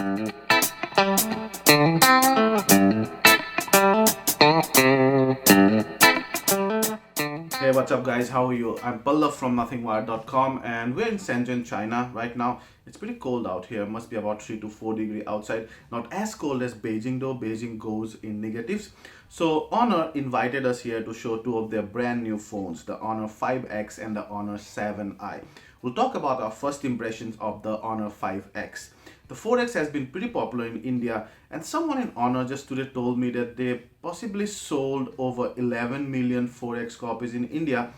Hey, what's up, guys? How are you? I'm Pallav from nothingwire.com, and we're in Shenzhen, China right now. It's pretty cold out here, must be about 3 to 4 degrees outside. Not as cold as Beijing, though. Beijing goes in negatives. So, Honor invited us here to show two of their brand new phones, the Honor 5X and the Honor 7i. We'll talk about our first impressions of the Honor 5X. The 4X has been pretty popular in India, and someone in Honor just today told me that they possibly sold over 11 million 4X copies in India.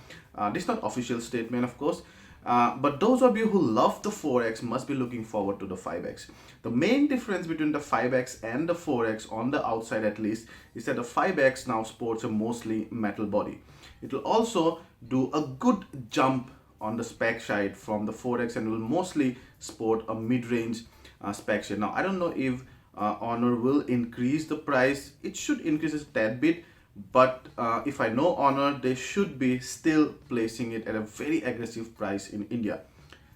This is not official statement, of course, but those of you who love the 4X must be looking forward to the 5X. The main difference between the 5X and the 4X, on the outside at least, is that the 5X now sports a mostly metal body. It will also do a good jump on the spec side from the 4X and will mostly sport a mid-range spec shade. Now, I don't know if Honor will increase the price. It should increase a tad bit, but if I know Honor, they should be still placing it at a very aggressive price in India.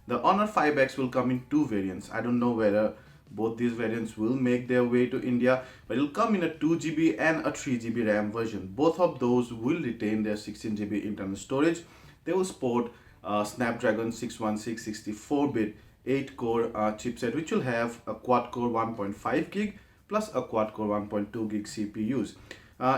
The Honor 5X will come in two variants. I don't know whether both these variants will make their way to India, but it will come in a 2GB and a 3GB RAM version. Both of those will retain their 16GB internal storage. They will sport Snapdragon 616 64-bit 8-core chipset, which will have a quad-core 1.5 gig plus a quad-core 1.2 gig CPUs.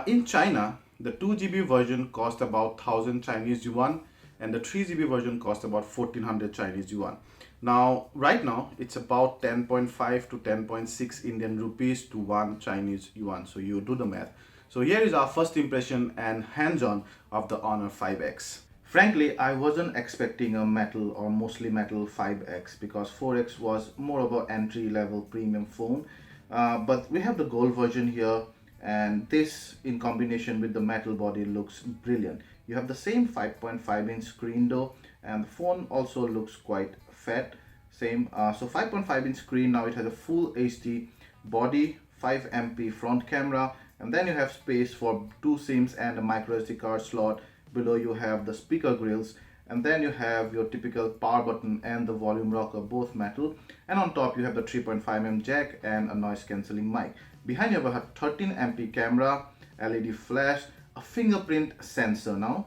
In China, the 2GB version cost about 1000 Chinese yuan, and the 3GB version cost about 1400 Chinese yuan. Now, right now, it's about 10.5 to 10.6 Indian rupees to 1 Chinese yuan. So you do the math. So here is our first impression and hands-on of the Honor 5X. Frankly, I wasn't expecting a metal or mostly metal 5X because 4X was more of an entry-level premium phone. But we have the gold version here, and this in combination with the metal body looks brilliant. You have the same 5.5-inch screen though, and the phone also looks quite fat. Same, so 5.5-inch screen. Now it has a full HD body, 5MP front camera, and then you have space for two SIMs and a micro SD card slot. Below you have the speaker grills, and then you have your typical power button and the volume rocker, both metal, and on top you have the 3.5mm jack and a noise cancelling mic. Behind you have a 13MP camera, LED flash, a fingerprint sensor. Now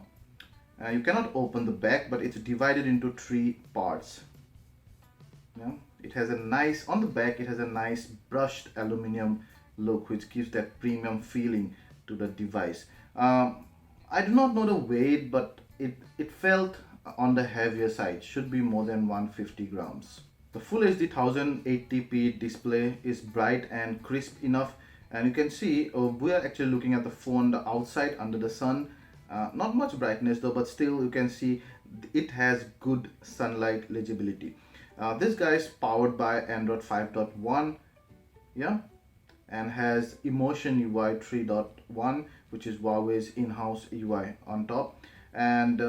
you cannot open the back, but it's divided into three parts. It has a nice, on the back it has a nice brushed aluminum look, which gives that premium feeling to the device. I do not know the weight, but it felt on the heavier side. Should be more than 150 grams. The Full HD 1080p display is bright and crisp enough, and you can see we are actually looking at the phone the outside under the sun. Not much brightness though, but still you can see it has good sunlight legibility. This guy is powered by Android 5.1, yeah, and has Emotion UI 3.1, which is Huawei's in-house UI on top, and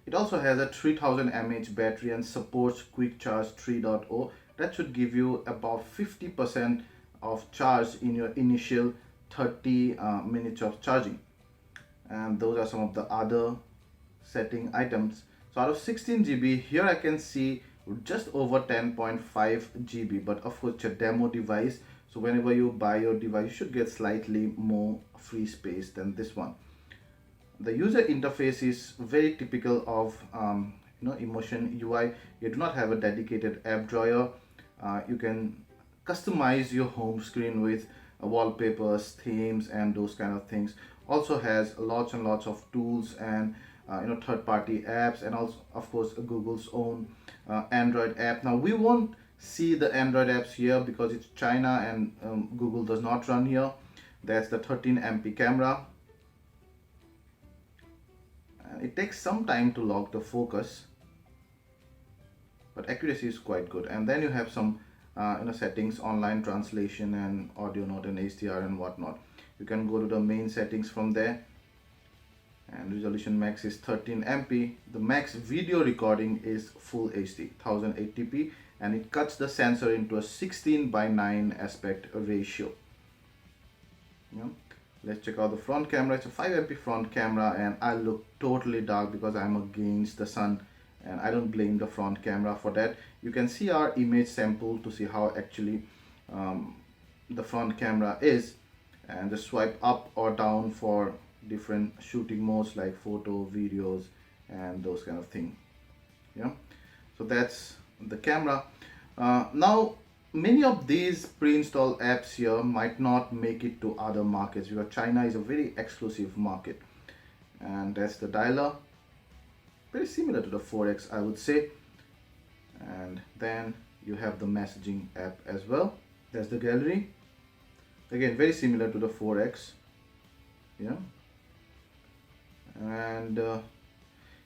it also has a 3000 mAh battery and supports Quick Charge 3.0. That should give you about 50% of charge in your initial 30 minutes of charging. And those are some of the other setting items. So out of 16GB, here I can see just over 10.5 GB, but of course it's a demo device, so whenever you buy your device you should get slightly more free space than this one. The user interface is very typical of Emotion UI. You do not have a dedicated app drawer. You can customize your home screen with wallpapers, themes, and those kind of things. Also has lots and lots of tools and third-party apps, and also of course Google's own Android app. Now we won't see the Android apps here because it's China and Google does not run here. That's the 13MP camera, and it takes some time to lock the focus, but accuracy is quite good. And then you have some settings, online translation and audio note and HDR and whatnot. You can go to the main settings from there, and resolution max is 13MP. The max video recording is Full HD 1080p, and it cuts the sensor into a 16:9 aspect ratio. Let's check out the front camera. It's a 5MP front camera, and I look totally dark because I'm against the sun, and I don't blame the front camera for that. You can see our image sample to see how actually the front camera is, and just swipe up or down for different shooting modes like photo, videos, and those kind of thing. Yeah, so that's the camera. Now many of these pre-installed apps here might not make it to other markets because China is a very exclusive market. And that's the dialer, very similar to the 4X, I would say. And then you have the messaging app as well. There's the gallery, again very similar to the 4X. Yeah, and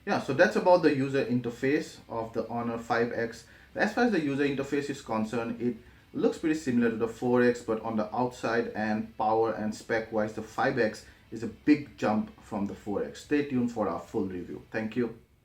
yeah, so that's about the user interface of the Honor 5X. As far as the user interface is concerned, it looks pretty similar to the 4X, but on the outside and power and spec wise, the 5X is a big jump from the 4X. Stay tuned for our full review. Thank you.